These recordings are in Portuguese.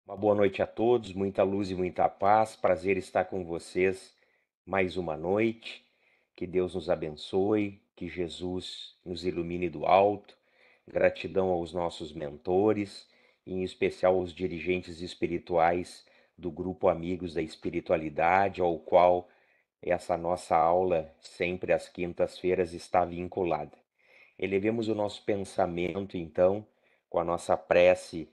Uma boa noite a todos, muita luz e muita paz. Prazer estar com vocês mais uma noite. Que Deus nos abençoe, que Jesus nos ilumine do alto. Gratidão aos nossos mentores, em especial aos dirigentes espirituais do grupo Amigos da Espiritualidade, ao qual essa nossa aula, sempre às quintas-feiras, está vinculada. Elevemos o nosso pensamento, então, com a nossa prece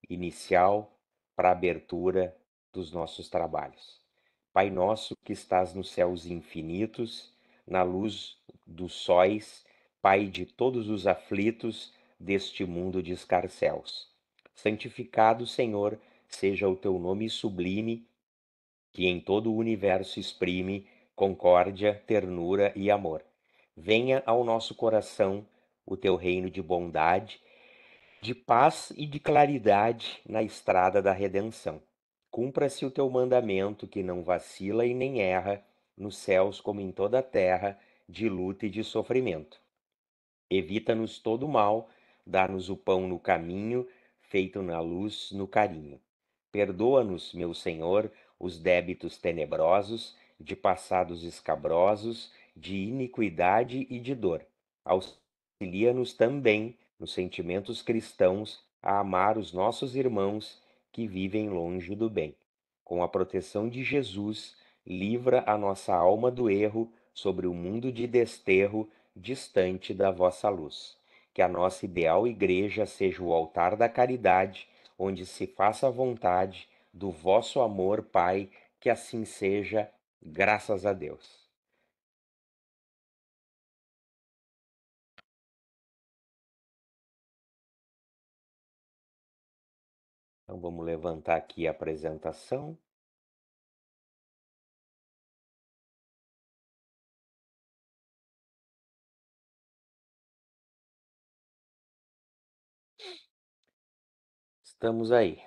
inicial para a abertura dos nossos trabalhos. Pai nosso que estás nos céus infinitos, na luz dos sóis, Pai de todos os aflitos deste mundo de escarcéus. Santificado, Senhor, seja o teu nome sublime, que em todo o universo exprime concórdia, ternura e amor. Venha ao nosso coração o teu reino de bondade, de paz e de claridade na estrada da redenção. Cumpra-se o teu mandamento que não vacila e nem erra, nos céus como em toda a terra, de luta e de sofrimento. Evita-nos todo o mal, dá-nos o pão no caminho, feito na luz, no carinho. Perdoa-nos, meu Senhor, os débitos tenebrosos, de passados escabrosos, de iniquidade e de dor. Auxilia-nos também, nos sentimentos cristãos, a amar os nossos irmãos que vivem longe do bem. Com a proteção de Jesus, livra a nossa alma do erro sobre o mundo de desterro distante da vossa luz. Que a nossa ideal igreja seja o altar da caridade, onde se faça a vontade do vosso amor, Pai, que assim seja, graças a Deus. Então vamos levantar aqui a apresentação. Estamos aí.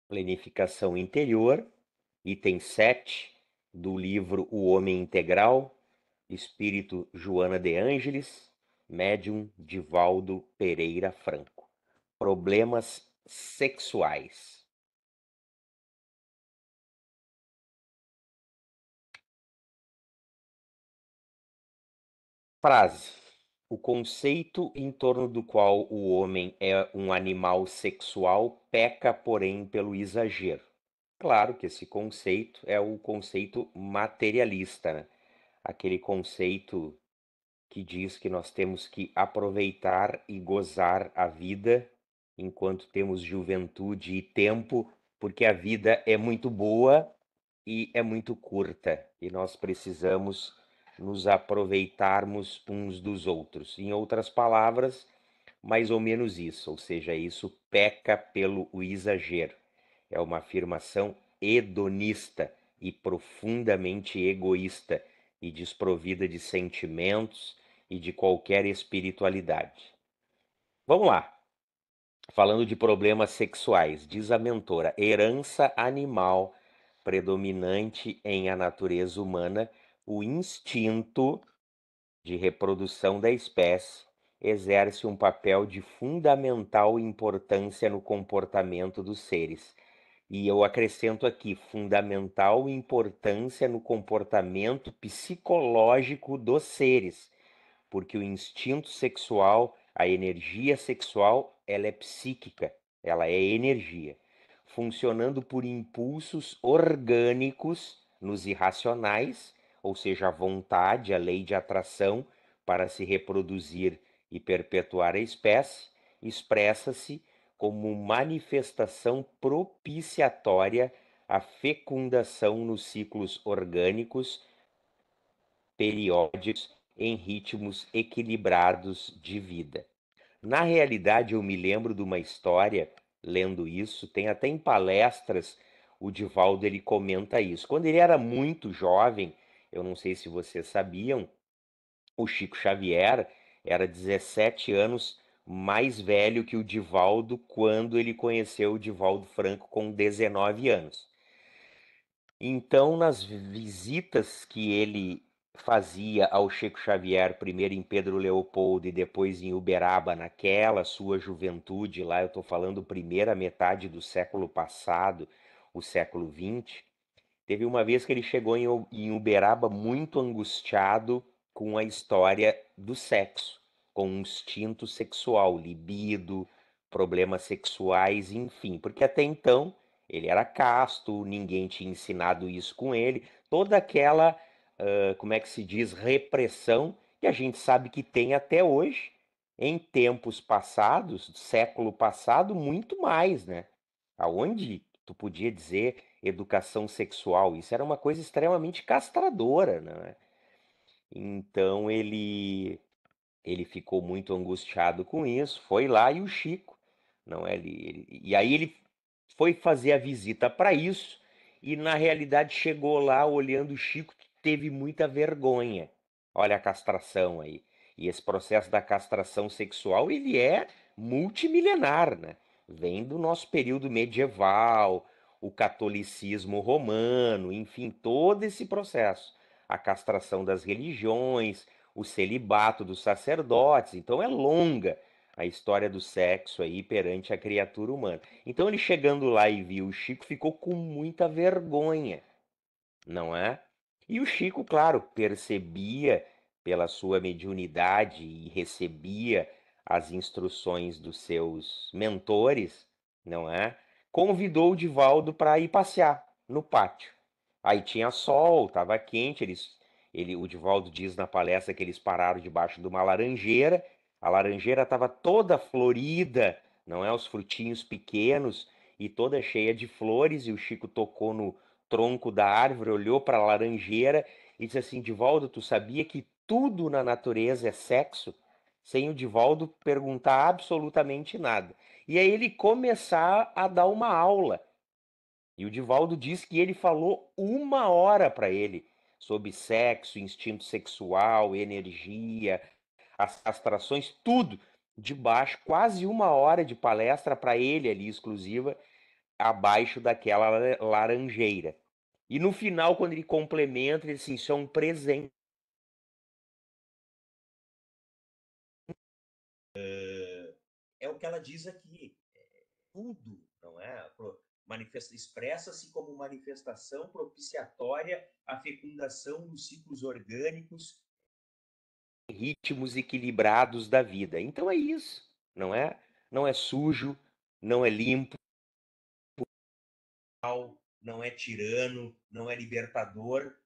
Planificação interior, item 7 do livro O Homem Integral, Espírito Joana de Ângeles, médium Divaldo Pereira Franco. Problemas sexuais. Frase: o conceito em torno do qual o homem é um animal sexual peca, porém, pelo exagero. Claro que esse conceito é o conceito materialista, né? Aquele conceito que diz que nós temos que aproveitar e gozar a vida enquanto temos juventude e tempo, porque a vida é muito boa e é muito curta, e nós precisamos nos aproveitarmos uns dos outros. Em outras palavras, mais ou menos isso, ou seja, isso peca pelo exagero. É uma afirmação hedonista e profundamente egoísta e desprovida de sentimentos e de qualquer espiritualidade. Vamos lá. Falando de problemas sexuais, diz a mentora, herança animal predominante em a natureza humana, o instinto de reprodução da espécie exerce um papel de fundamental importância no comportamento dos seres. E eu acrescento aqui, fundamental importância no comportamento psicológico dos seres, porque o instinto sexual, a energia sexual, ela é psíquica, ela é energia, funcionando por impulsos orgânicos nos irracionais, ou seja, a vontade, a lei de atração para se reproduzir e perpetuar a espécie, expressa-se como manifestação propiciatória à fecundação nos ciclos orgânicos periódicos em ritmos equilibrados de vida. Na realidade, eu me lembro de uma história, lendo isso, tem até em palestras, o Divaldo ele comenta isso. Quando ele era muito jovem, eu não sei se vocês sabiam, o Chico Xavier era 17 anos mais velho que o Divaldo quando ele conheceu o Divaldo Franco com 19 anos. Então, nas visitas que ele fazia ao Chico Xavier, primeiro em Pedro Leopoldo e depois em Uberaba, naquela sua juventude lá, eu estou falando primeira metade do século passado, o século XX. Teve uma vez que ele chegou em Uberaba muito angustiado com a história do sexo, com um instinto sexual, libido, problemas sexuais, enfim, porque até então ele era casto, ninguém tinha ensinado isso com ele, toda aquela, como é que se diz, repressão que a gente sabe que tem até hoje, em tempos passados, século passado, muito mais, né? Aonde tu podia dizer educação sexual, isso era uma coisa extremamente castradora, né? Então ele ficou muito angustiado com isso, foi lá e o Chico, não é? E aí ele foi fazer a visita para isso e na realidade chegou lá olhando o Chico, teve muita vergonha. Olha a castração aí. E esse processo da castração sexual, ele é multimilenar, né? Vem do nosso período medieval, o catolicismo romano, enfim, todo esse processo. A castração das religiões, o celibato dos sacerdotes. Então é longa a história do sexo aí perante a criatura humana. Então ele chegando lá e viu o Chico, ficou com muita vergonha, não é? E o Chico, claro, percebia pela sua mediunidade e recebia as instruções dos seus mentores, não é? Convidou o Divaldo para ir passear no pátio. Aí tinha sol, estava quente, o Divaldo diz na palestra que eles pararam debaixo de uma laranjeira, a laranjeira estava toda florida, não é? Os frutinhos pequenos e toda cheia de flores, e o Chico tocou no tronco da árvore, olhou para a laranjeira e disse assim: Divaldo, tu sabia que tudo na natureza é sexo? Sem o Divaldo perguntar absolutamente nada. E aí ele começar a dar uma aula. E o Divaldo diz que ele falou 1 hora para ele sobre sexo, instinto sexual, energia, as castrações, tudo de baixo, quase 1 hora de palestra para ele ali exclusiva, abaixo daquela laranjeira. E no final, quando ele complementa, ele diz assim, isso é um presente. É o que ela diz aqui. Tudo, não é? Expressa-se como manifestação propiciatória à fecundação dos ciclos orgânicos, ritmos equilibrados da vida. Então é isso, não é? Não é sujo, não é limpo, não é tirano, não é libertador.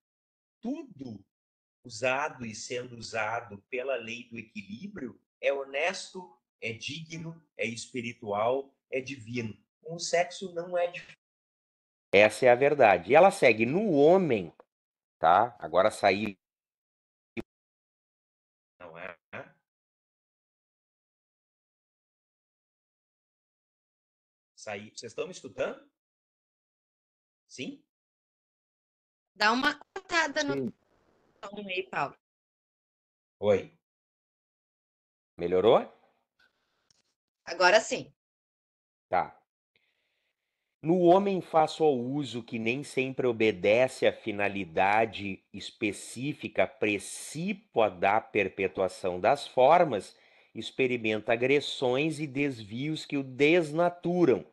Tudo usado e sendo usado pela lei do equilíbrio é honesto, é digno, é espiritual, é divino. O sexo não é difícil. Essa é a verdade. E ela segue no homem, tá? Agora sair. Não é? Sair. Vocês estão me escutando? Sim? Dá uma cortada no Sim. som aí, Paulo. Oi. Melhorou? Agora sim. Tá. No homem faço ao uso que nem sempre obedece à finalidade específica precípua da perpetuação das formas, experimenta agressões e desvios que o desnaturam,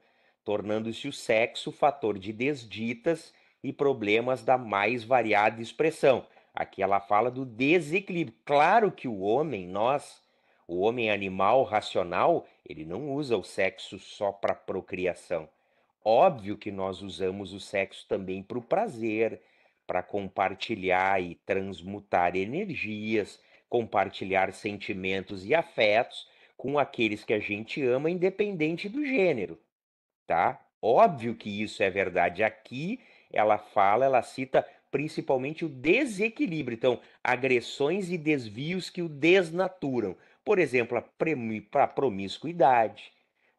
tornando-se o sexo fator de desditas e problemas da mais variada expressão. Aqui ela fala do desequilíbrio. Claro que o homem, o homem animal racional, ele não usa o sexo só para procriação. Óbvio que nós usamos o sexo também para o prazer, para compartilhar e transmutar energias, compartilhar sentimentos e afetos com aqueles que a gente ama, independente do gênero, tá? Óbvio que isso é verdade. Aqui ela fala, ela cita principalmente o desequilíbrio. Então, agressões e desvios que o desnaturam. Por exemplo, a promiscuidade,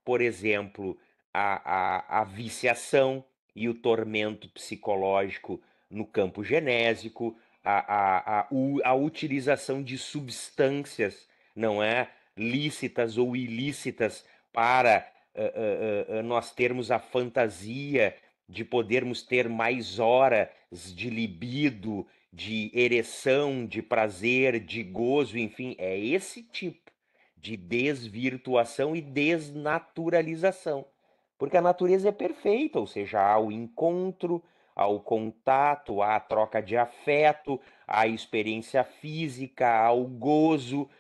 por exemplo, a viciação e o tormento psicológico no campo genésico, a utilização de substâncias, não é? Lícitas ou ilícitas para nós termos a fantasia de podermos ter mais horas de libido de ereção, de prazer, de gozo, enfim, é esse tipo de desvirtuação e desnaturalização. Porque a natureza é perfeita, ou seja, há o encontro, há o contato, há a troca de afeto, há a experiência física, há o gozo,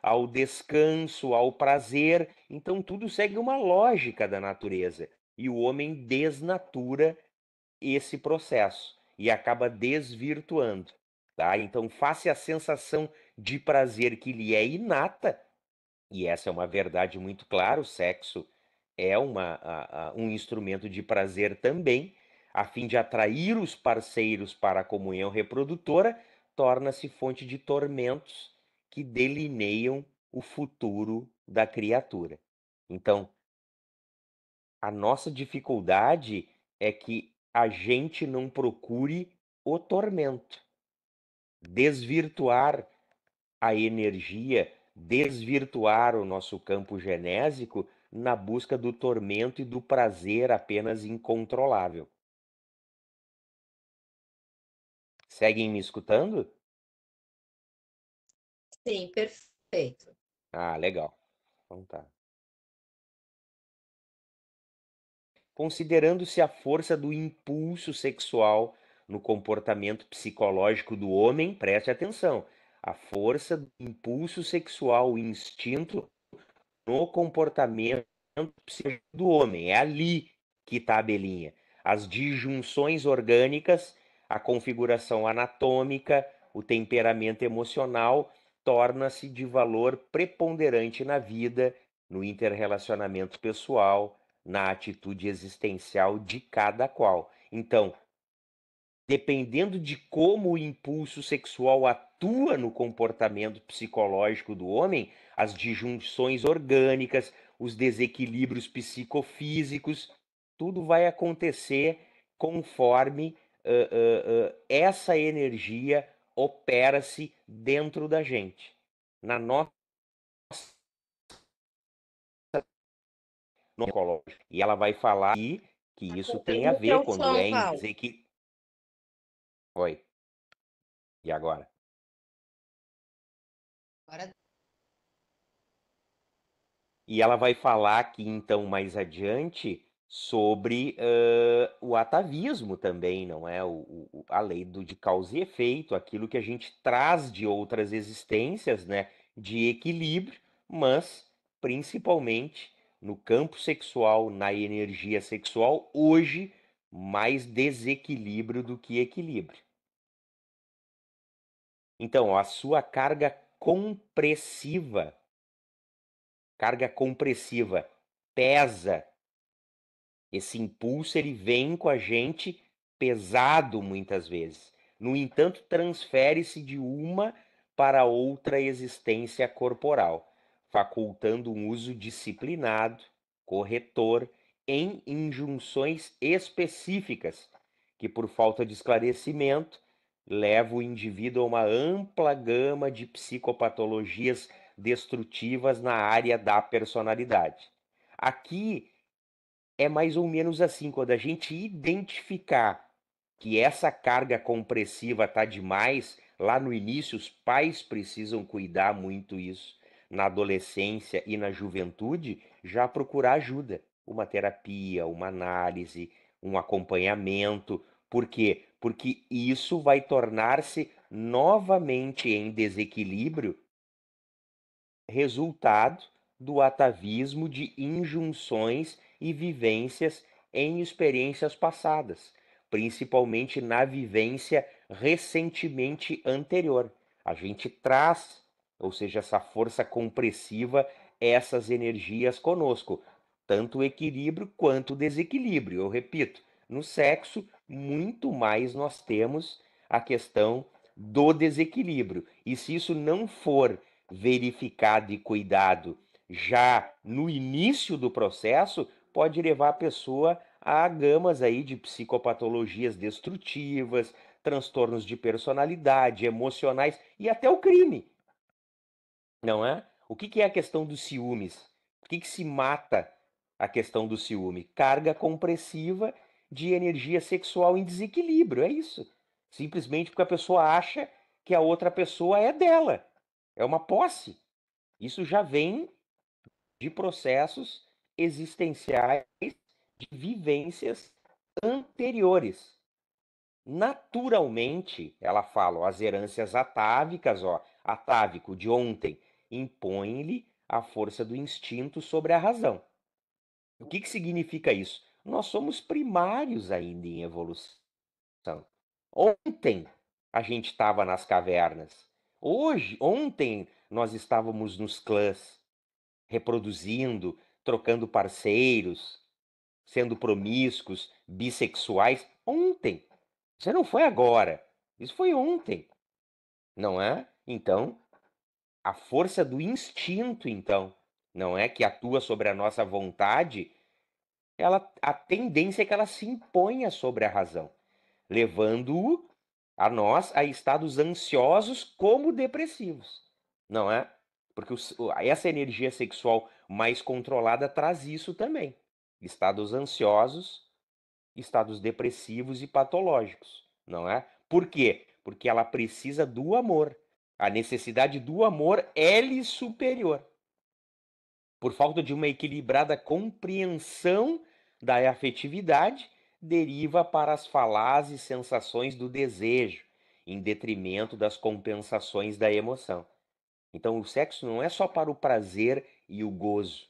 ao descanso, ao prazer. Então tudo segue uma lógica da natureza. E o homem desnatura esse processo e acaba desvirtuando. Tá? Então, face à sensação de prazer que lhe é inata, e essa é uma verdade muito clara, o sexo é um instrumento de prazer também, a fim de atrair os parceiros para a comunhão reprodutora, torna-se fonte de tormentos que delineiam o futuro da criatura. Então, a nossa dificuldade é que a gente não procure o tormento, desvirtuar a energia, desvirtuar o nosso campo genésico na busca do tormento e do prazer apenas incontrolável. Seguem me escutando? Sim, perfeito. Ah, legal. Então tá. Considerando-se a força do impulso sexual no comportamento psicológico do homem, preste atenção. A força do impulso sexual, o instinto no comportamento psicológico do homem. É ali que está a abelhinha. As disjunções orgânicas, a configuração anatômica, o temperamento emocional torna-se de valor preponderante na vida, no interrelacionamento pessoal, na atitude existencial de cada qual. Então, dependendo de como o impulso sexual atua no comportamento psicológico do homem, as disjunções orgânicas, os desequilíbrios psicofísicos, tudo vai acontecer conforme essa energia opera-se dentro da gente, na nossa psicológica. E ela vai falar aqui que Tá isso tem a cortando o ver teu quando som, é em Paulo. desequilíbrio. Oi, e agora? Agora E ela vai falar aqui, então, mais adiante, sobre o atavismo também, não é? A lei de causa e efeito, aquilo que a gente traz de outras existências, né? De equilíbrio, mas principalmente no campo sexual, na energia sexual, hoje, mais desequilíbrio do que equilíbrio. Então, a sua carga compressiva pesa. Esse impulso ele vem com a gente pesado muitas vezes. No entanto, transfere-se de uma para outra existência corporal, facultando um uso disciplinado, corretor, em injunções específicas, que por falta de esclarecimento leva o indivíduo a uma ampla gama de psicopatologias destrutivas na área da personalidade. Aqui é mais ou menos assim, quando a gente identificar que essa carga compressiva está demais, lá no início os pais precisam cuidar muito isso. Na adolescência e na juventude, já procurar ajuda, uma terapia, uma análise, um acompanhamento. Por quê? Porque isso vai tornar-se novamente em desequilíbrio resultado do atavismo de injunções e vivências em experiências passadas, principalmente na vivência recentemente anterior. A gente traz, ou seja, essa força compressiva, essas energias conosco, tanto o equilíbrio quanto o desequilíbrio. Eu repito, no sexo, muito mais nós temos a questão do desequilíbrio. E se isso não for verificado e cuidado já no início do processo, pode levar a pessoa a gamas aí de psicopatologias destrutivas, transtornos de personalidade, emocionais e até o crime, não é? O que é a questão dos ciúmes? Por que se mata a questão do ciúme? Carga compressiva de energia sexual em desequilíbrio, é isso. simplesmente porque a pessoa acha que a outra pessoa é dela, é uma posse. Isso já vem de processos existenciais, de vivências anteriores. Naturalmente, ela fala, ó, as herências atávicas, ó, atávico de ontem, impõe-lhe a força do instinto sobre a razão. O que significa isso? Nós somos primários ainda em evolução. Ontem a gente estava nas cavernas. Ontem nós estávamos nos clãs, reproduzindo, trocando parceiros, sendo promíscuos, bissexuais. Ontem. Isso não foi agora. Isso foi ontem, não é? Então, a força do instinto, então, não é que atua sobre a nossa vontade, a tendência é que ela se imponha sobre a razão, levando-o a nós a estados ansiosos como depressivos, não é? Porque essa energia sexual mais controlada traz isso também. Estados ansiosos, estados depressivos e patológicos, não é? Por quê? Porque ela precisa do amor. A necessidade do amor é-lhe superior. Por falta de uma equilibrada compreensão da afetividade, deriva para as falazes sensações do desejo, em detrimento das compensações da emoção. Então, o sexo não é só para o prazer e o gozo.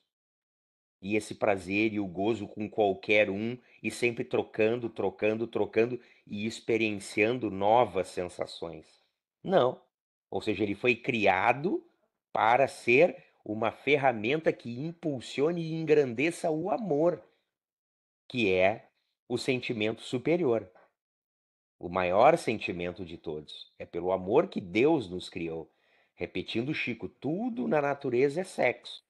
E esse prazer e o gozo com qualquer um, e sempre trocando, trocando, trocando e experienciando novas sensações. Não. Ou seja, ele foi criado para ser uma ferramenta que impulsione e engrandeça o amor, que é o sentimento superior, o maior sentimento de todos. É pelo amor que Deus nos criou. Repetindo, Chico, tudo na natureza é sexo.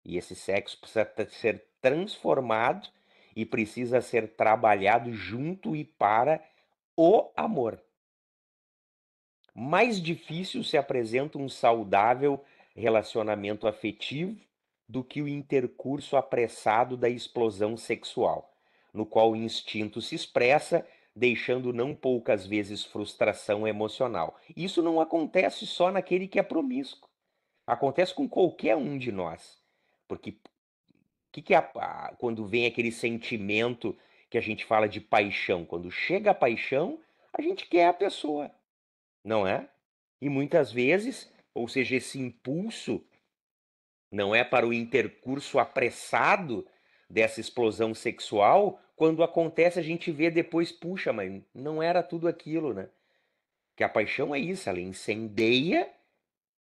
E esse sexo precisa ser transformado e precisa ser trabalhado junto e para o amor. Mais difícil se apresenta um saudável relacionamento afetivo do que o intercurso apressado da explosão sexual, no qual o instinto se expressa, deixando não poucas vezes frustração emocional. Isso não acontece só naquele que é promíscuo. Acontece com qualquer um de nós. Porque que é quando vem aquele sentimento que a gente fala de paixão? Quando chega a paixão, a gente quer a pessoa, não é? E muitas vezes, ou seja, esse impulso não é para o intercurso apressado dessa explosão sexual. Quando acontece, a gente vê depois, puxa, mas não era tudo aquilo, né? Que a paixão é isso, ela incendeia,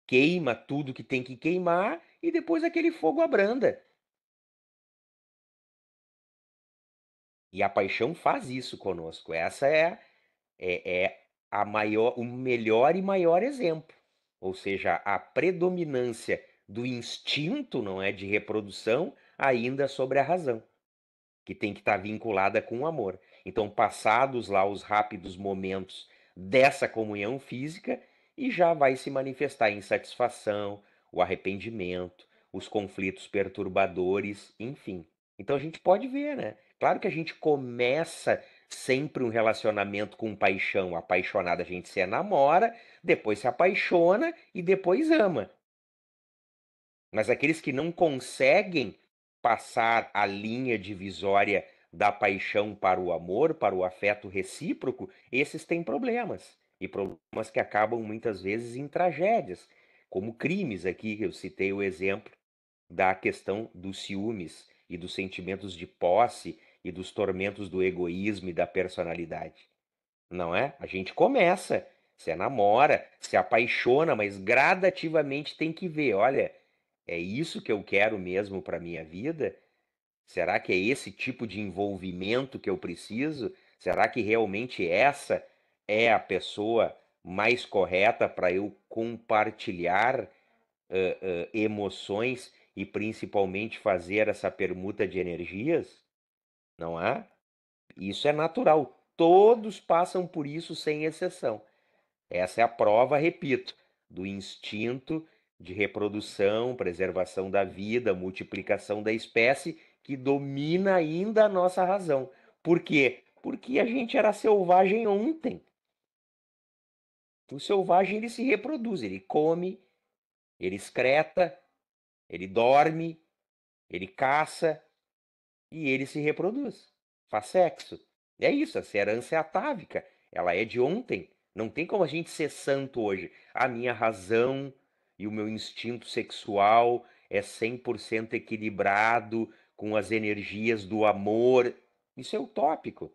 queima tudo que tem que queimar e depois aquele fogo abranda. E a paixão faz isso conosco. Essa é o melhor e maior exemplo. Ou seja, a predominância do instinto, não é, de reprodução, ainda sobre a razão, que tem que estar vinculada com o amor. Então, passados lá os rápidos momentos dessa comunhão física, e já vai se manifestar a insatisfação, o arrependimento, os conflitos perturbadores, enfim. Então a gente pode ver, né? Claro que a gente começa sempre um relacionamento com paixão, apaixonado, a gente se namora, depois se apaixona e depois ama. Mas aqueles que não conseguem passar a linha divisória da paixão para o amor, para o afeto recíproco, esses têm problemas. E problemas que acabam muitas vezes em tragédias, como crimes aqui, eu citei o exemplo da questão dos ciúmes e dos sentimentos de posse e dos tormentos do egoísmo e da personalidade. Não é? A gente começa, se namora, se apaixona, mas gradativamente tem que ver, olha, é isso que eu quero mesmo para minha vida? Será que é esse tipo de envolvimento que eu preciso? Será que realmente essa é a pessoa mais correta para eu compartilhar emoções e principalmente fazer essa permuta de energias? Não é? Isso é natural. Todos passam por isso sem exceção. Essa é a prova, repito, do instinto de reprodução, preservação da vida, multiplicação da espécie, que domina ainda a nossa razão. Por quê? Porque a gente era selvagem ontem. O selvagem ele se reproduz, ele come, ele excreta, ele dorme, ele caça e ele se reproduz, faz sexo. É isso, essa herança é atávica, ela é de ontem. Não tem como a gente ser santo hoje. A minha razão e o meu instinto sexual é 100% equilibrado com as energias do amor. Isso é utópico.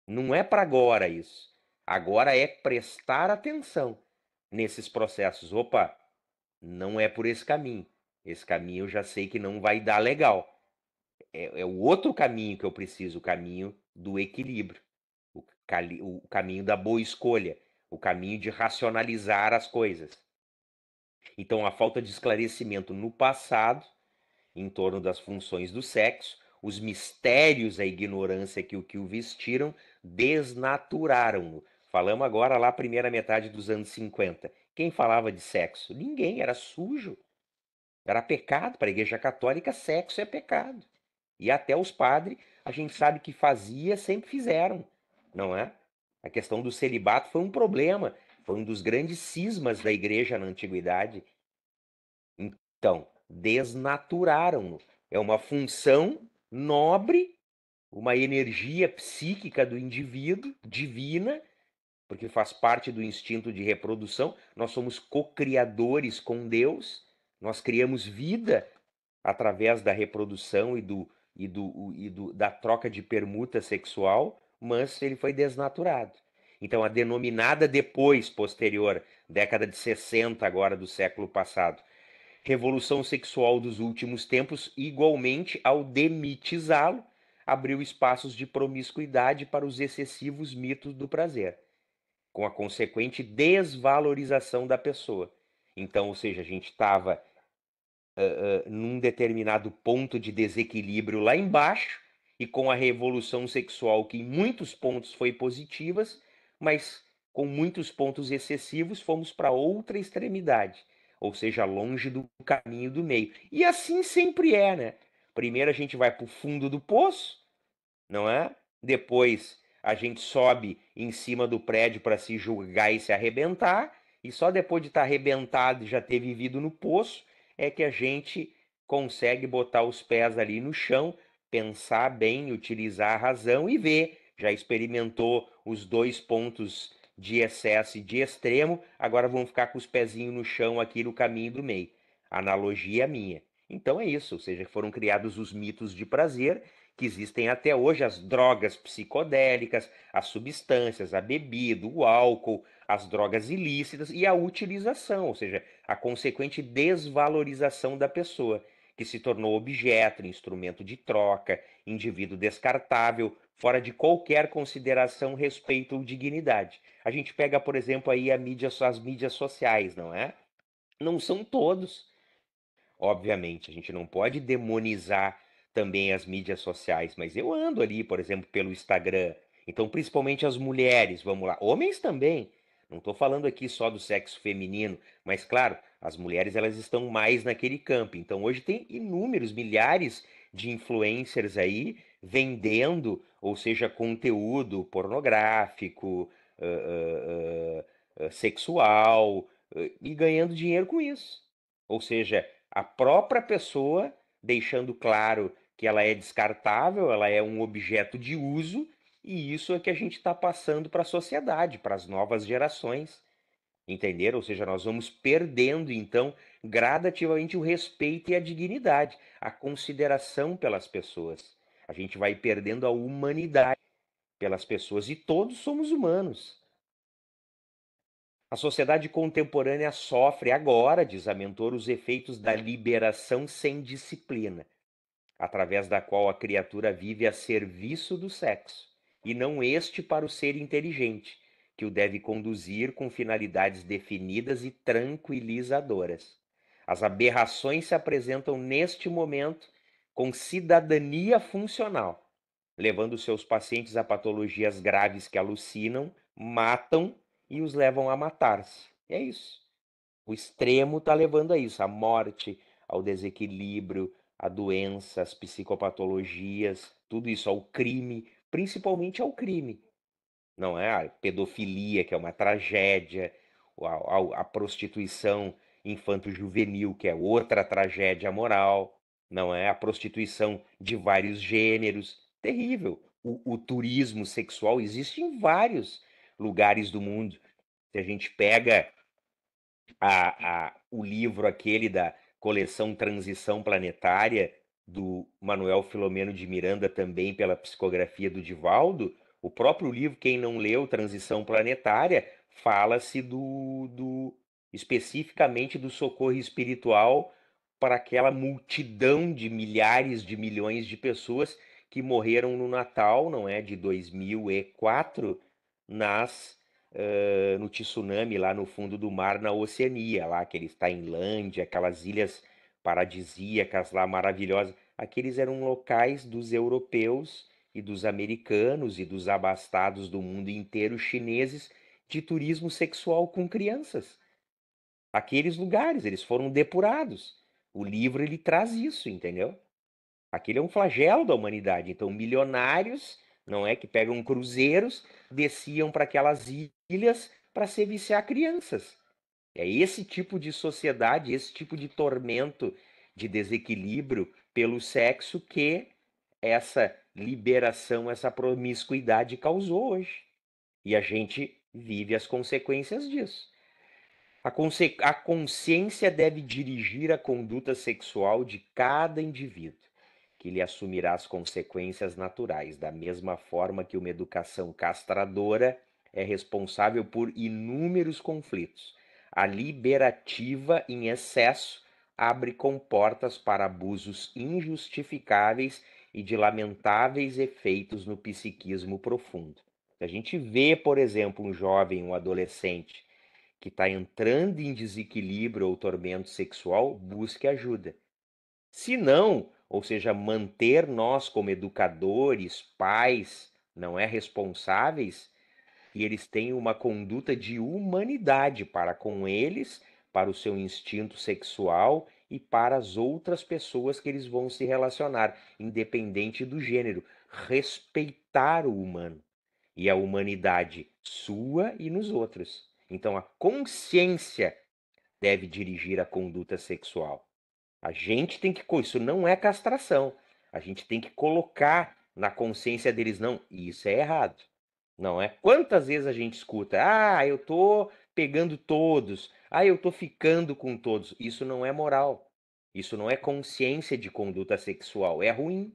Não é para agora isso. Agora é prestar atenção nesses processos. Opa, não é por esse caminho. Esse caminho eu já sei que não vai dar legal. É o outro caminho que eu preciso, o caminho do equilíbrio, o caminho da boa escolha, o caminho de racionalizar as coisas. Então, a falta de esclarecimento no passado, em torno das funções do sexo, os mistérios, a ignorância que o vestiram, desnaturaram-no. Falamos agora lá, primeira metade dos anos 50. Quem falava de sexo? Ninguém, era sujo. Era pecado. Para a Igreja Católica, sexo é pecado. E até os padres, a gente sabe que fazia, sempre fizeram, não é? A questão do celibato foi um problema, foi um dos grandes cismas da igreja na antiguidade. Então, desnaturaram-no. É uma função nobre, uma energia psíquica do indivíduo, divina, porque faz parte do instinto de reprodução. Nós somos co-criadores com Deus, nós criamos vida através da reprodução da troca de permuta sexual, mas ele foi desnaturado. Então, a denominada depois, posterior, década de 60 agora do século passado, revolução sexual dos últimos tempos, igualmente ao demitizá-lo, abriu espaços de promiscuidade para os excessivos mitos do prazer, com a consequente desvalorização da pessoa. Então, ou seja, a gente estava num determinado ponto de desequilíbrio lá embaixo, e com a revolução sexual, que em muitos pontos foi positivas, mas com muitos pontos excessivos, fomos para outra extremidade, ou seja, longe do caminho do meio. E assim sempre é, né? Primeiro a gente vai para o fundo do poço, não é? Depois a gente sobe em cima do prédio para se julgar e se arrebentar, e só depois de estar arrebentado e já ter vivido no poço é que a gente consegue botar os pés ali no chão, pensar bem, utilizar a razão e ver. Já experimentou os dois pontos de excesso e de extremo, agora vamos ficar com os pezinhos no chão aqui no caminho do meio. Analogia minha. Então é isso, ou seja, foram criados os mitos de prazer que existem até hoje, as drogas psicodélicas, as substâncias, a bebida, o álcool, as drogas ilícitas e a utilização, ou seja, a consequente desvalorização da pessoa, que se tornou objeto, instrumento de troca, indivíduo descartável, fora de qualquer consideração, respeito ou dignidade. A gente pega, por exemplo, aí as mídias sociais, não é? Não são todos. Obviamente, a gente não pode demonizar também as mídias sociais, mas eu ando ali, por exemplo, pelo Instagram. Então, principalmente as mulheres, vamos lá, homens também. Não estou falando aqui só do sexo feminino, mas claro, as mulheres elas estão mais naquele campo. Então, hoje tem inúmeros, milhares de influencers aí vendendo, ou seja, conteúdo pornográfico, sexual, e ganhando dinheiro com isso. Ou seja, a própria pessoa deixando claro que ela é descartável, ela é um objeto de uso, e isso é que a gente está passando para a sociedade, para as novas gerações, entenderam? Ou seja, nós vamos perdendo, então, gradativamente o respeito e a dignidade, a consideração pelas pessoas. A gente vai perdendo a humanidade pelas pessoas, e todos somos humanos. A sociedade contemporânea sofre agora, diz a mentor, os efeitos da liberação sem disciplina, através da qual a criatura vive a serviço do sexo, e não este para o ser inteligente, que o deve conduzir com finalidades definidas e tranquilizadoras. As aberrações se apresentam neste momento com cidadania funcional, levando seus pacientes a patologias graves que alucinam, matam e os levam a matar-se. É isso. O extremo está levando a isso, à morte, ao desequilíbrio, a doenças, psicopatologias, tudo isso, ao crime, principalmente ao crime, não é? A pedofilia, que é uma tragédia, a prostituição infanto-juvenil, que é outra tragédia moral, não é? A prostituição de vários gêneros, terrível. O turismo sexual existe em vários lugares do mundo. Se a gente pega o livro aquele da coleção Transição Planetária, do Manuel Filomeno de Miranda, também pela psicografia do Divaldo, o próprio livro, quem não leu, Transição Planetária, fala-se especificamente do socorro espiritual para aquela multidão de milhares de milhões de pessoas que morreram no Natal, não é, de 2004, no tsunami lá no fundo do mar, na Oceania, lá aqueles Tailândia, aquelas ilhas paradisíacas lá maravilhosas. Aqueles eram locais dos europeus e dos americanos e dos abastados do mundo inteiro chineses de turismo sexual com crianças. Aqueles lugares, eles foram depurados. O livro ele traz isso, entendeu? Aquele é um flagelo da humanidade. Então, milionários, não é, que pegam cruzeiros, desciam para aquelas ilhas para se viciar crianças. É esse tipo de sociedade, esse tipo de tormento, de desequilíbrio pelo sexo que essa liberação, essa promiscuidade causou hoje. E a gente vive as consequências disso. A consciência deve dirigir a conduta sexual de cada indivíduo, que lhe assumirá as consequências naturais, da mesma forma que uma educação castradora é responsável por inúmeros conflitos. A liberativa em excesso abre comportas para abusos injustificáveis e de lamentáveis efeitos no psiquismo profundo. A gente vê, por exemplo, um jovem, um adolescente que está entrando em desequilíbrio ou tormento sexual, busque ajuda. Se não, ou seja, manter nós como educadores, pais, não é responsáveis, e eles têm uma conduta de humanidade para com eles, para o seu instinto sexual e para as outras pessoas que eles vão se relacionar, independente do gênero. Respeitar o humano e a humanidade sua e nos outros. Então, a consciência deve dirigir a conduta sexual. A gente tem que. Isso não é castração. A gente tem que colocar na consciência deles, não, isso é errado. Não é? Quantas vezes a gente escuta, eu tô pegando todos, eu tô ficando com todos. Isso não é moral. Isso não é consciência de conduta sexual. É ruim.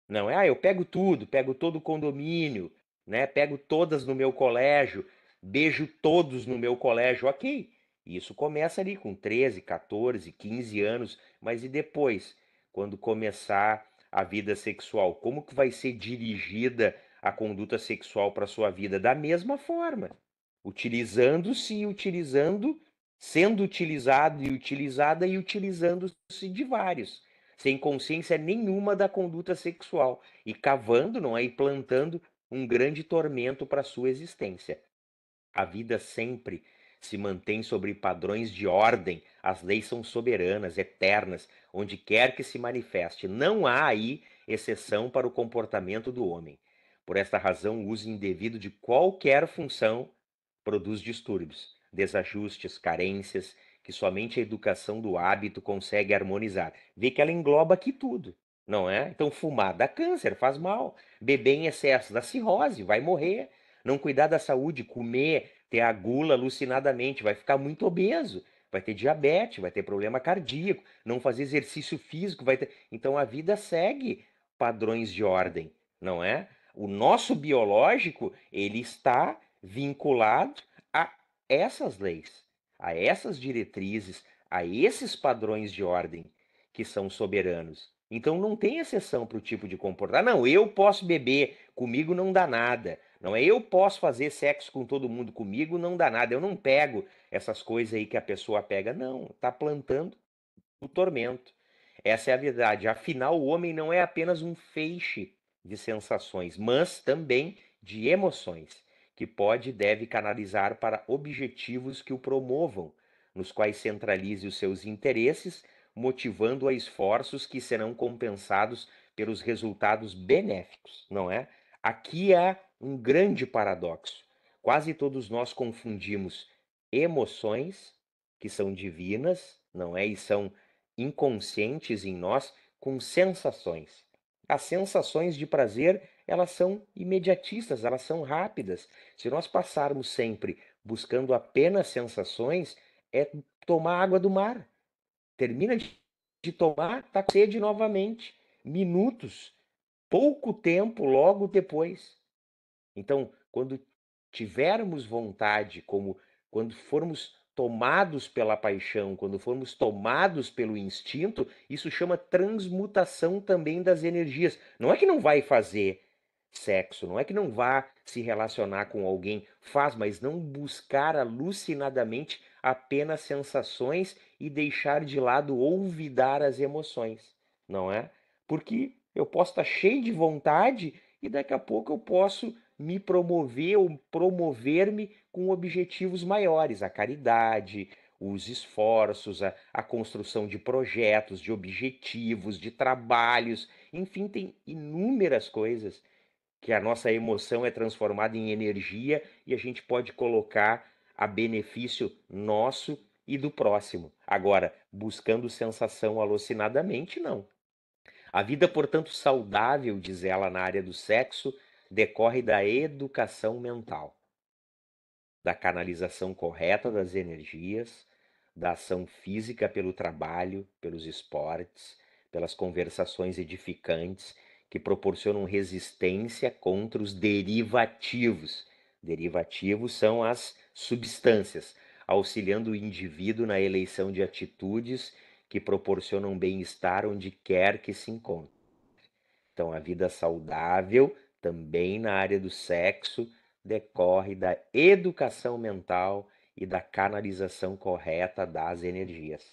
Não é, eu pego tudo, pego todo o condomínio, né? Pego todas no meu colégio, beijo todos no meu colégio, ok. Isso começa ali com 13, 14, 15 anos, mas e depois, quando começar a vida sexual, como que vai ser dirigida a conduta sexual para sua vida? Da mesma forma, utilizando-se, utilizando, sendo utilizado e utilizada e utilizando-se de vários sem consciência nenhuma da conduta sexual e cavando, não é, e plantando um grande tormento para sua existência. A vida sempre se mantém sobre padrões de ordem, as leis são soberanas, eternas, onde quer que se manifeste. Não há aí exceção para o comportamento do homem. Por esta razão, o uso indevido de qualquer função produz distúrbios, desajustes, carências, que somente a educação do hábito consegue harmonizar. Vê que ela engloba aqui tudo, não é? Então, fumar dá câncer, faz mal. Beber em excesso dá cirrose, vai morrer. Não cuidar da saúde, comer, ter a gula alucinadamente, vai ficar muito obeso. Vai ter diabetes, vai ter problema cardíaco, não fazer exercício físico, vai ter. Então a vida segue padrões de ordem, não é? O nosso biológico, ele está vinculado a essas leis, a essas diretrizes, a esses padrões de ordem que são soberanos. Então não tem exceção para o tipo de comportamento. Não, eu posso beber, comigo não dá nada. Não é eu posso fazer sexo com todo mundo, comigo não dá nada. Eu não pego essas coisas aí que a pessoa pega. Não, está plantando o tormento. Essa é a verdade. Afinal, o homem não é apenas um feixe de sensações, mas também de emoções, que pode e deve canalizar para objetivos que o promovam, nos quais centralize os seus interesses, motivando a esforços que serão compensados pelos resultados benéficos, não é? Aqui há um grande paradoxo. Quase todos nós confundimos emoções que são divinas, não é? E são inconscientes em nós, com sensações. As sensações de prazer, elas são imediatistas, elas são rápidas. Se nós passarmos sempre buscando apenas sensações, é tomar água do mar. Termina de tomar, tá com sede novamente. Minutos, pouco tempo logo depois. Então, quando tivermos vontade, como quando formos tomados pela paixão, quando formos tomados pelo instinto, isso chama transmutação também das energias. Não é que não vai fazer sexo, não é que não vá se relacionar com alguém, faz, mas não buscar alucinadamente apenas sensações e deixar de lado olvidar as emoções, não é? Porque eu posso estar cheio de vontade e daqui a pouco eu posso me promover ou promover-me com objetivos maiores, a caridade, os esforços, a construção de projetos, de objetivos, de trabalhos, enfim, tem inúmeras coisas que a nossa emoção é transformada em energia e a gente pode colocar a benefício nosso e do próximo. Agora, buscando sensação alucinadamente, não. A vida, portanto, saudável, diz ela na área do sexo, decorre da educação mental, da canalização correta das energias, da ação física pelo trabalho, pelos esportes, pelas conversações edificantes que proporcionam resistência contra os derivativos. Derivativos são as substâncias, auxiliando o indivíduo na eleição de atitudes que proporcionam bem-estar onde quer que se encontre. Então, a vida saudável, também na área do sexo, decorre da educação mental e da canalização correta das energias.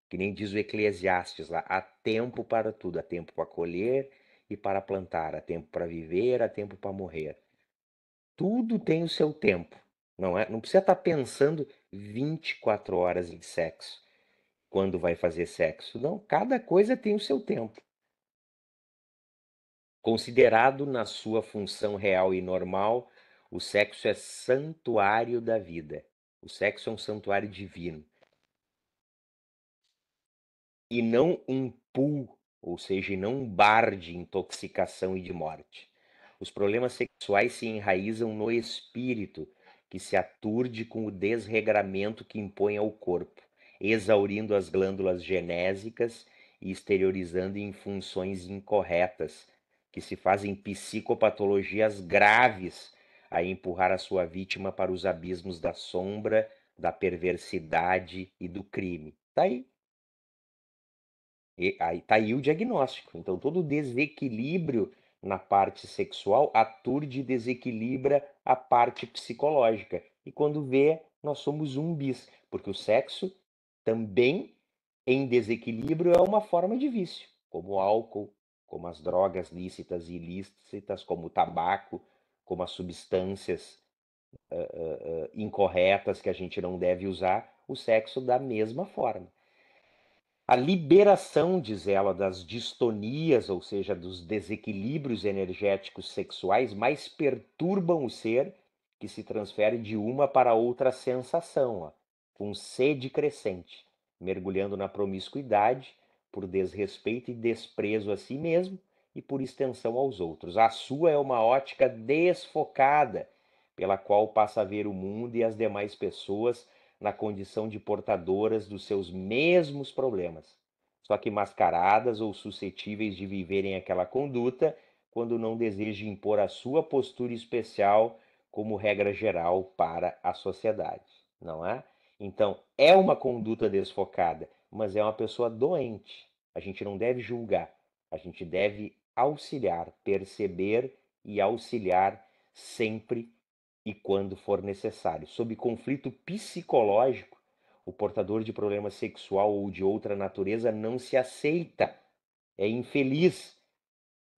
Que nem diz o Eclesiastes lá, há tempo para tudo, há tempo para colher e para plantar, há tempo para viver, há tempo para morrer. Tudo tem o seu tempo, não é? Não precisa estar pensando 24 horas em sexo, quando vai fazer sexo. Não, cada coisa tem o seu tempo. Considerado na sua função real e normal, o sexo é santuário da vida. O sexo é um santuário divino e não um pool, ou seja, e não um bar de intoxicação e de morte. Os problemas sexuais se enraizam no espírito, que se aturde com o desregramento que impõe ao corpo, exaurindo as glândulas genésicas e exteriorizando em funções incorretas, que se fazem psicopatologias graves a empurrar a sua vítima para os abismos da sombra, da perversidade e do crime. Tá aí. E aí tá aí o diagnóstico. Então, todo desequilíbrio na parte sexual aturde e desequilibra a parte psicológica. E quando vê, nós somos zumbis, porque o sexo também em desequilíbrio é uma forma de vício, como o álcool, como as drogas lícitas e ilícitas, como o tabaco, como as substâncias incorretas que a gente não deve usar, o sexo da mesma forma. A liberação, diz ela, das distonias, ou seja, dos desequilíbrios energéticos sexuais, mais perturbam o ser, que se transfere de uma para outra sensação, ó, com sede crescente, mergulhando na promiscuidade, por desrespeito e desprezo a si mesmo e por extensão aos outros. A sua é uma ótica desfocada, pela qual passa a ver o mundo e as demais pessoas na condição de portadoras dos seus mesmos problemas, só que mascaradas ou suscetíveis de viverem aquela conduta quando não deseja impor a sua postura especial como regra geral para a sociedade, não é? Então, é uma conduta desfocada, mas é uma pessoa doente. A gente não deve julgar, a gente deve auxiliar, perceber e auxiliar sempre e quando for necessário. Sob conflito psicológico, o portador de problema sexual ou de outra natureza não se aceita, é infeliz,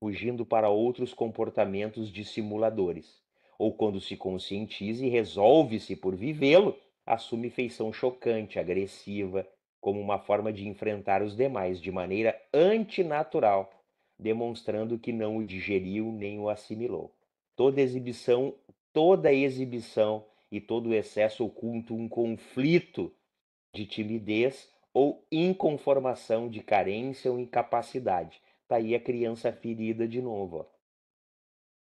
fugindo para outros comportamentos dissimuladores. Ou quando se conscientiza e resolve-se por vivê-lo, assume feição chocante, agressiva, como uma forma de enfrentar os demais de maneira antinatural, demonstrando que não o digeriu nem o assimilou. Toda exibição e todo excesso oculta um conflito de timidez ou inconformação de carência ou incapacidade. Tá aí a criança ferida de novo, ó,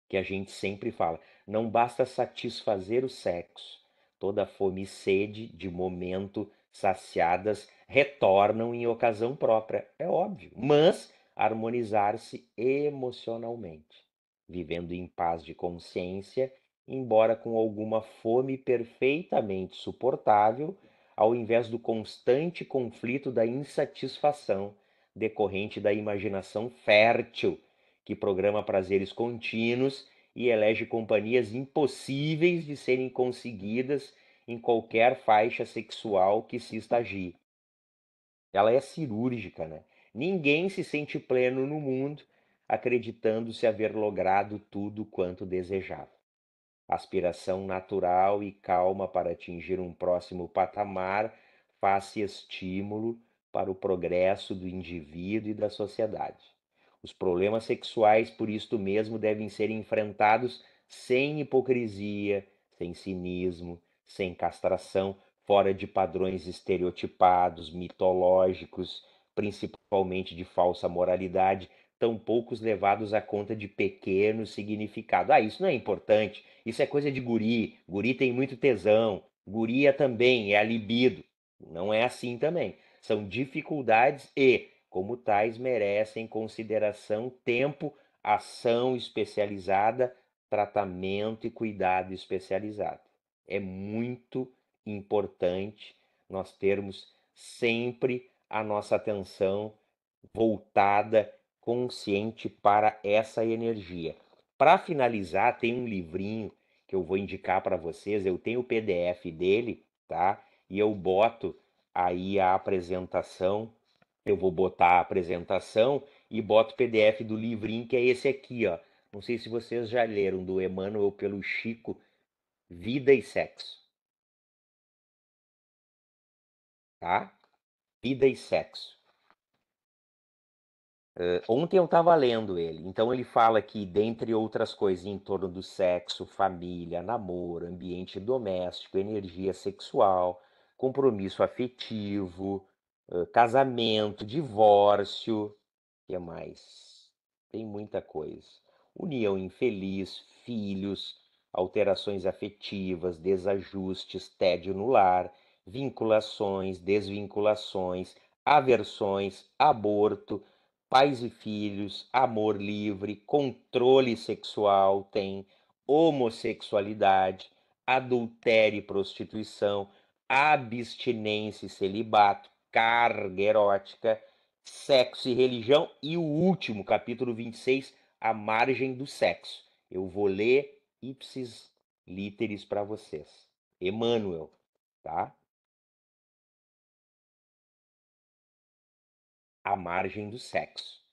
que a gente sempre fala. Não basta satisfazer o sexo. Toda fome e sede de momento saciadas retornam em ocasião própria, é óbvio. Mas harmonizar-se emocionalmente, vivendo em paz de consciência, embora com alguma fome perfeitamente suportável, ao invés do constante conflito da insatisfação decorrente da imaginação fértil que programa prazeres contínuos e elege companhias impossíveis de serem conseguidas em qualquer faixa sexual que se estagie. Ela é cirúrgica, né? Ninguém se sente pleno no mundo acreditando-se haver logrado tudo quanto desejava. Aspiração natural e calma para atingir um próximo patamar faz-se estímulo para o progresso do indivíduo e da sociedade. Os problemas sexuais, por isto mesmo, devem ser enfrentados sem hipocrisia, sem cinismo, sem castração, fora de padrões estereotipados, mitológicos, principalmente de falsa moralidade, tão poucos levados à conta de pequeno significado. Ah, isso não é importante, isso é coisa de guri, guri tem muito tesão, guria também é a libido. Não é assim também. São dificuldades e, como tais, merecem consideração, tempo, ação especializada, tratamento e cuidado especializado. É muito importante nós termos sempre a nossa atenção voltada, consciente para essa energia. Para finalizar, tem um livrinho que eu vou indicar para vocês. Eu tenho o PDF dele, tá? E eu boto aí a apresentação. Eu vou botar a apresentação e boto o PDF do livrinho, que é esse aqui, ó. Não sei se vocês já leram, do Emmanuel pelo Chico, Vida e Sexo, tá? Vida e Sexo. Ontem eu estava lendo ele, então ele fala que, dentre outras coisas, em torno do sexo, família, namoro, ambiente doméstico, energia sexual, compromisso afetivo, casamento, divórcio, o que mais? Tem muita coisa. União infeliz, filhos, alterações afetivas, desajustes, tédio no lar, vinculações, desvinculações, aversões, aborto, pais e filhos, amor livre, controle sexual, tem homossexualidade, adultério e prostituição, abstinência e celibato, carga erótica, sexo e religião, e o último, capítulo 26, a margem do sexo. Eu vou ler ipsis literis para vocês. Emmanuel, tá? A margem do sexo.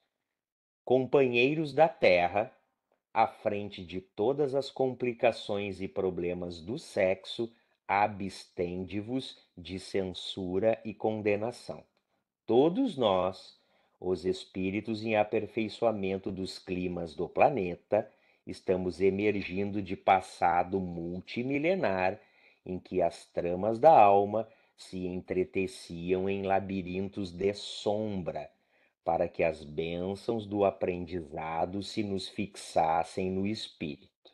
Companheiros da terra, à frente de todas as complicações e problemas do sexo, abstende-vos de censura e condenação. Todos nós, os espíritos em aperfeiçoamento dos climas do planeta, estamos emergindo de passado multimilenar em que as tramas da alma se entreteciam em labirintos de sombra, para que as bênçãos do aprendizado se nos fixassem no espírito.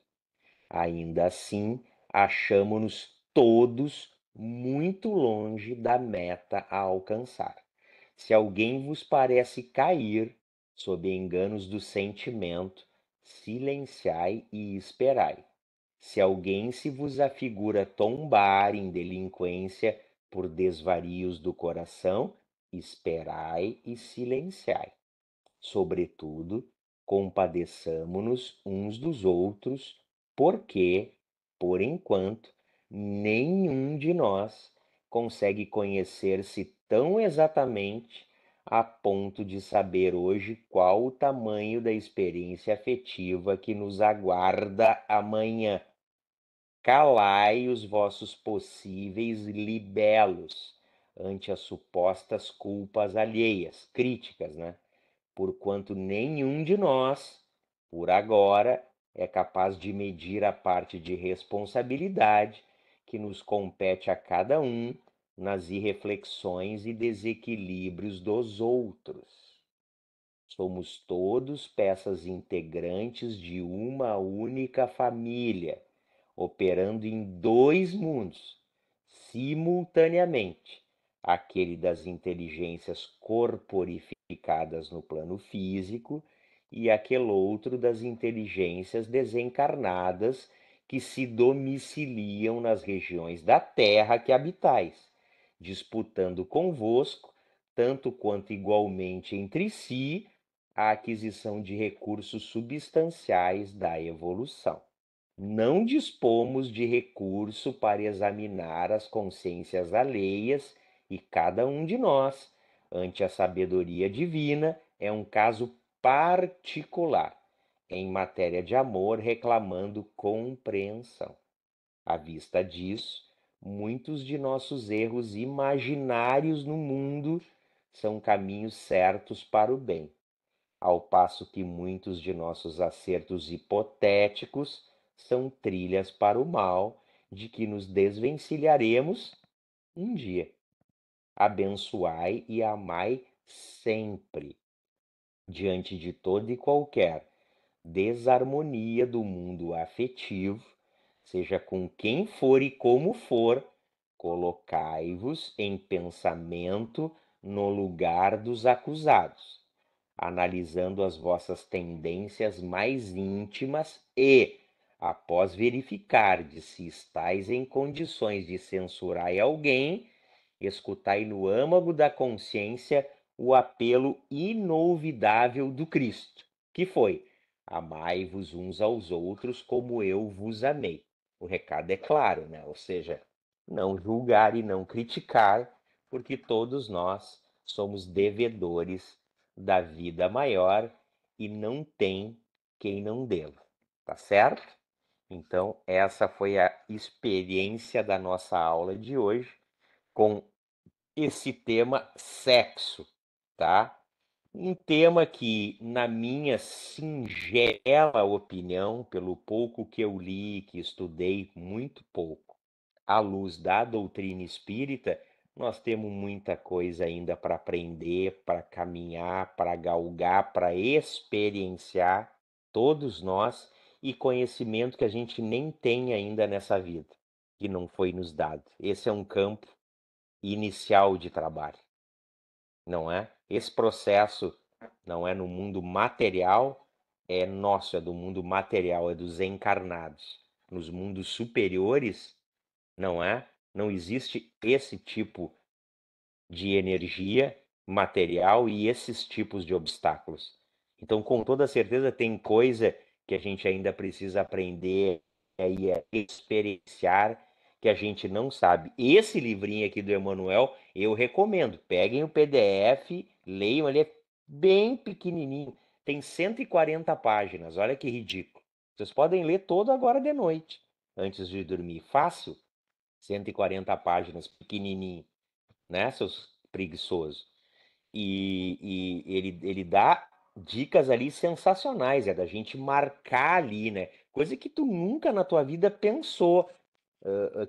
Ainda assim, achamo-nos todos muito longe da meta a alcançar. Se alguém vos parece cair sob enganos do sentimento, silenciai e esperai. Se alguém se vos afigura tombar em delinquência por desvarios do coração, esperai e silenciai. Sobretudo, compadeçamo-nos uns dos outros, porque, por enquanto, nenhum de nós consegue conhecer-se tão exatamente a ponto de saber hoje qual o tamanho da experiência afetiva que nos aguarda amanhã. Calai os vossos possíveis libelos ante as supostas culpas alheias, críticas, né? Porquanto nenhum de nós, por agora, é capaz de medir a parte de responsabilidade que nos compete a cada um nas irreflexões e desequilíbrios dos outros. Somos todos peças integrantes de uma única família, operando em dois mundos, simultaneamente: aquele das inteligências corporificadas no plano físico e aquele outro das inteligências desencarnadas que se domiciliam nas regiões da terra que habitais, disputando convosco, tanto quanto igualmente entre si, a aquisição de recursos substanciais da evolução. Não dispomos de recurso para examinar as consciências alheias e cada um de nós, ante a sabedoria divina, é um caso particular, em matéria de amor, reclamando compreensão. À vista disso, muitos de nossos erros imaginários no mundo são caminhos certos para o bem, ao passo que muitos de nossos acertos hipotéticos são trilhas para o mal, de que nos desvencilharemos um dia. Abençoai e amai sempre, diante de toda e qualquer desarmonia do mundo afetivo, seja com quem for e como for, colocai-vos em pensamento no lugar dos acusados, analisando as vossas tendências mais íntimas e, após verificardes se estáis em condições de censurar alguém, escutai no âmago da consciência o apelo inolvidável do Cristo, que foi: amai-vos uns aos outros como eu vos amei. O recado é claro, né? Ou seja, não julgar e não criticar, porque todos nós somos devedores da vida maior e não tem quem não deva, tá certo? Então, essa foi a experiência da nossa aula de hoje com esse tema sexo, tá? Um tema que, na minha singela opinião, pelo pouco que eu li, que estudei muito pouco, à luz da doutrina espírita, nós temos muita coisa ainda para aprender, para caminhar, para galgar, para experienciar, todos nós, e conhecimento que a gente nem tem ainda nessa vida, que não foi nos dado. Esse é um campo inicial de trabalho, não é? Esse processo não é no mundo material, é nosso, é do mundo material, é dos encarnados. Nos mundos superiores, não é? Não existe esse tipo de energia material e esses tipos de obstáculos. Então, com toda certeza, tem coisa que a gente ainda precisa aprender e experienciar que a gente não sabe. Esse livrinho aqui do Emanuel, eu recomendo. Peguem o PDF, leiam, ele é bem pequenininho. Tem 140 páginas, olha que ridículo. Vocês podem ler todo agora de noite, antes de dormir. Fácil, 140 páginas, pequenininho, né, seus preguiçosos? E ele dá dicas ali sensacionais, é da gente marcar ali, né? Coisa que tu nunca na tua vida pensou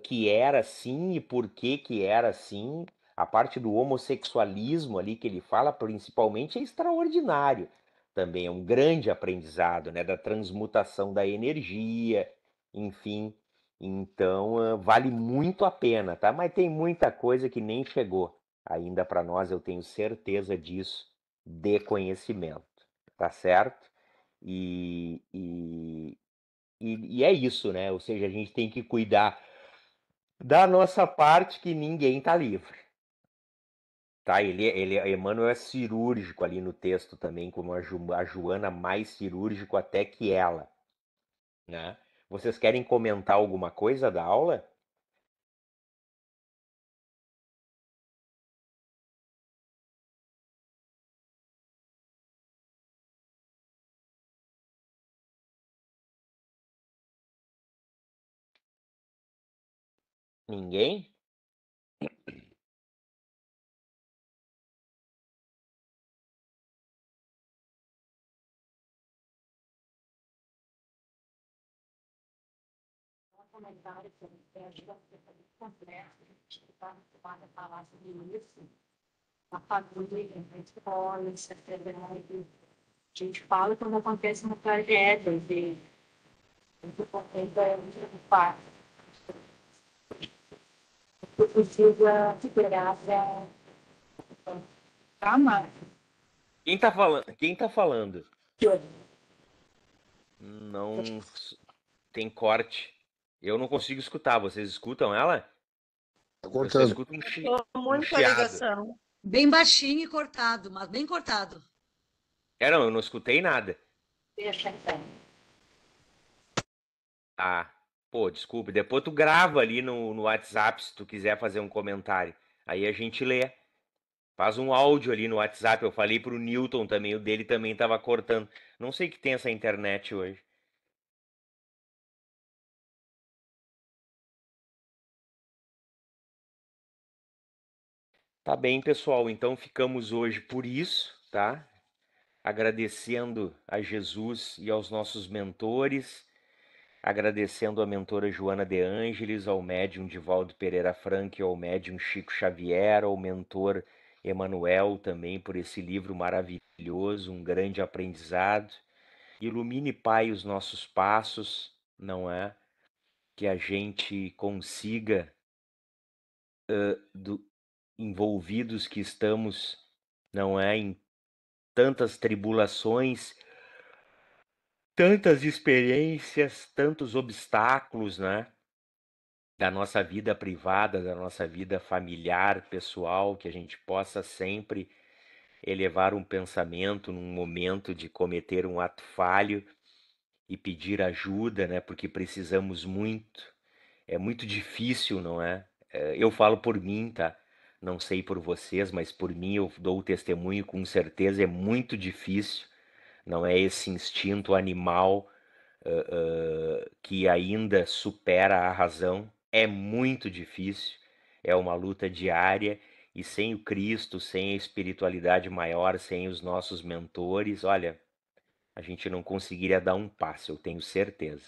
que era assim e por que que era assim. A parte do homossexualismo ali que ele fala, principalmente, é extraordinário. Também é um grande aprendizado, né? Da transmutação da energia, enfim. Então, vale muito a pena, tá? Mas tem muita coisa que nem chegou ainda para nós, eu tenho certeza disso, de conhecimento, tá certo? E é isso, né? Ou seja, a gente tem que cuidar da nossa parte, que ninguém tá livre, tá? Emmanuel é cirúrgico ali no texto também, como a Joana mais cirúrgico até que ela, né? Vocês querem comentar alguma coisa da aula? Ninguém? comentário que eu ajuda a ser muito complexo, a gente está acostumado a falar sobre isso, a família, a escola, a gente fala quando acontece uma tragédia, e muito contente é muito fácil. Eu precisa superar para mais. Quem tá falando? Quem tá falando? Eu Não tem corte. Eu não consigo escutar. Vocês escutam ela? Tá Eu só cortando. escuto estou um muito a chiado. ligação. Bem baixinho e cortado, mas bem cortado. Não, eu não escutei nada. Deixa então. Ah, pô, desculpe. Depois tu grava ali no WhatsApp se tu quiser fazer um comentário. Aí a gente lê. Faz um áudio ali no WhatsApp. Eu falei pro Newton também, o dele também tava cortando. Não sei que tem essa internet hoje. Tá bem, pessoal. Então ficamos hoje por isso, tá? Agradecendo a Jesus e aos nossos mentores, agradecendo a mentora Joana de Ângeles, ao médium Divaldo Pereira Franco, ao médium Chico Xavier, ao mentor Emanuel também por esse livro maravilhoso, um grande aprendizado. Ilumine, Pai, os nossos passos, não é? Que a gente consiga, envolvidos que estamos, não é? Em tantas tribulações, tantas experiências, tantos obstáculos, né? Da nossa vida privada, da nossa vida familiar, pessoal, que a gente possa sempre elevar um pensamento num momento de cometer um ato falho e pedir ajuda, né? Porque precisamos muito. É muito difícil, não é? Eu falo por mim, tá? Não sei por vocês, mas por mim eu dou o testemunho com certeza, é muito difícil. Não é esse instinto animal que ainda supera a razão. É muito difícil, é uma luta diária e sem o Cristo, sem a espiritualidade maior, sem os nossos mentores, olha, a gente não conseguiria dar um passo, eu tenho certeza.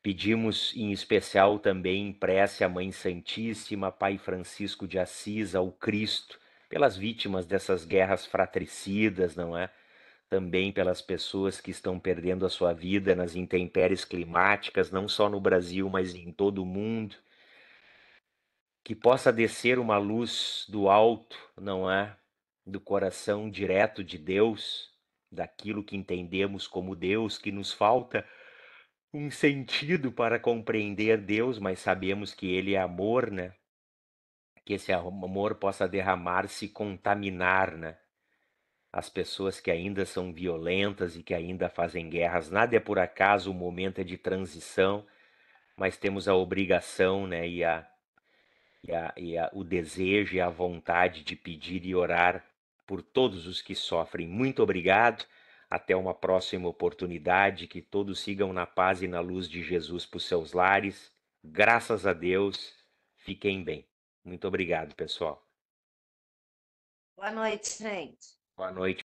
Pedimos em especial também em prece à Mãe Santíssima, Pai Francisco de Assis, ao Cristo, pelas vítimas dessas guerras fratricidas, não é? Também pelas pessoas que estão perdendo a sua vida nas intempéries climáticas, não só no Brasil, mas em todo o mundo. Que possa descer uma luz do alto, não é? Do coração direto de Deus, daquilo que entendemos como Deus, que nos falta um sentido para compreender Deus, mas sabemos que Ele é amor, né? Que esse amor possa derramar-se e contaminar, né? As pessoas que ainda são violentas e que ainda fazem guerras. Nada é por acaso, o momento é de transição, mas temos a obrigação, né, o desejo e a vontade de pedir e orar por todos os que sofrem. Muito obrigado. Até uma próxima oportunidade. Que todos sigam na paz e na luz de Jesus por seus lares. Graças a Deus. Fiquem bem. Muito obrigado, pessoal. Boa noite, gente. Boa noite.